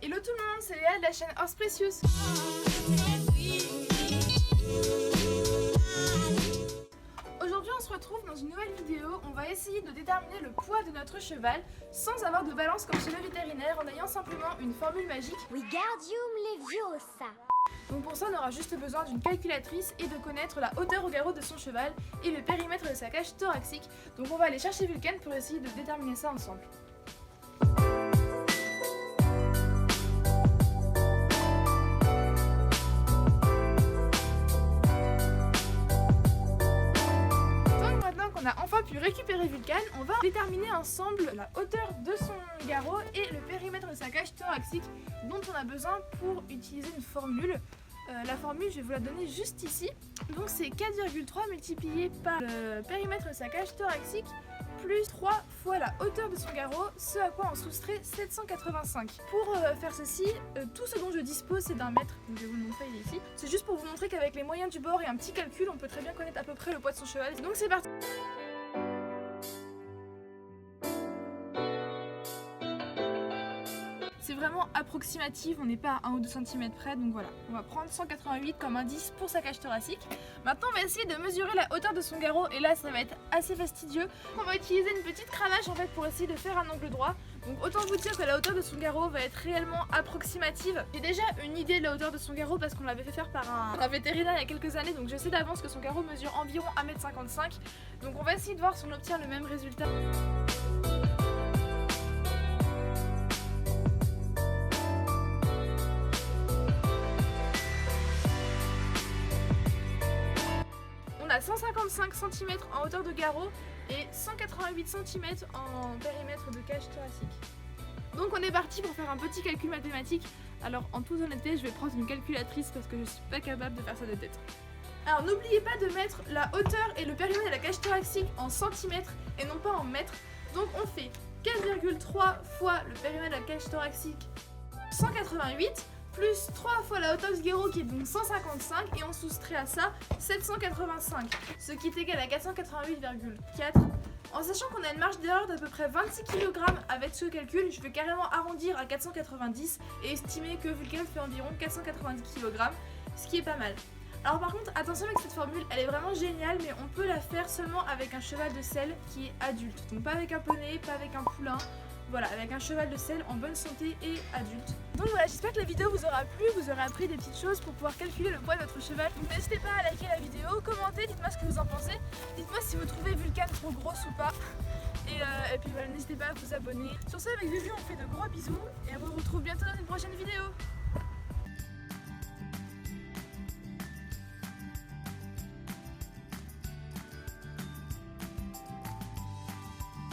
Hello tout le monde, c'est Léa de la chaîne Horse Precious. Aujourd'hui on se retrouve dans une nouvelle vidéo. On va essayer de déterminer le poids de notre cheval sans avoir de balance comme chez le vétérinaire, en ayant simplement une formule magique. Wingardium Leviosa. Donc pour ça on aura juste besoin d'une calculatrice et de connaître la hauteur au garrot de son cheval et le périmètre de sa cage thoracique. Donc on va aller chercher Vulcan pour essayer de déterminer ça ensemble. On a enfin pu récupérer Vulcan, on va déterminer ensemble la hauteur de son garrot et le périmètre de sa cage thoracique dont on a besoin pour utiliser une formule. La formule, je vais vous la donner juste ici. Donc c'est 4,3 multiplié par le périmètre de sa cage thoracique plus 3 fois la hauteur de son garrot, ce à quoi on soustrait 785. Pour faire ceci, tout ce dont je dispose c'est d'un mètre, donc je vais vous le montrer ici. C'est juste pour vous montrer qu'avec les moyens du bord et un petit calcul, on peut très bien connaître à peu près le poids de son cheval. Donc c'est parti. C'est vraiment approximatif, on n'est pas à 1 ou 2 cm près, donc voilà. On va prendre 188 comme indice pour sa cage thoracique. Maintenant on va essayer de mesurer la hauteur de son garrot et là ça va être assez fastidieux. On va utiliser une petite cravache en fait pour essayer de faire un angle droit. Donc autant vous dire que la hauteur de son garrot va être réellement approximative. J'ai déjà une idée de la hauteur de son garrot parce qu'on l'avait fait faire par un vétérinaire il y a quelques années, donc je sais d'avance que son garrot mesure environ 1,55 m. Donc on va essayer de voir si on obtient le même résultat. On a 155 cm en hauteur de garrot et 188 cm en périmètre de cage thoracique. Donc on est parti pour faire un petit calcul mathématique. Alors en toute honnêteté, je vais prendre une calculatrice parce que je suis pas capable de faire ça de tête. Alors n'oubliez pas de mettre la hauteur et le périmètre de la cage thoracique en centimètres et non pas en mètres. Donc on fait 4,3 fois le périmètre de la cage thoracique, 188, plus 3 fois la hauteur du garrot qui est donc 155 et on soustrait à ça 785, ce qui est égal à 488,4. En sachant qu'on a une marge d'erreur d'à peu près 26 kg avec ce calcul, je vais carrément arrondir à 490 et estimer que Vulcan fait environ 490 kg, ce qui est pas mal. Alors par contre, attention avec cette formule, elle est vraiment géniale, mais on peut la faire seulement avec un cheval de selle qui est adulte. Donc pas avec un poney, pas avec un poulain. Voilà, avec un cheval de selle en bonne santé et adulte. Donc voilà, j'espère que la vidéo vous aura plu, vous aurez appris des petites choses pour pouvoir calculer le poids de votre cheval. Donc n'hésitez pas à liker la vidéo, commenter, dites-moi ce que vous en pensez. Dites-moi si vous trouvez Vulcan trop grosse ou pas. Et puis voilà, n'hésitez pas à vous abonner. Sur ce, avec Vivi, on fait de gros bisous et on vous retrouve bientôt dans une prochaine vidéo.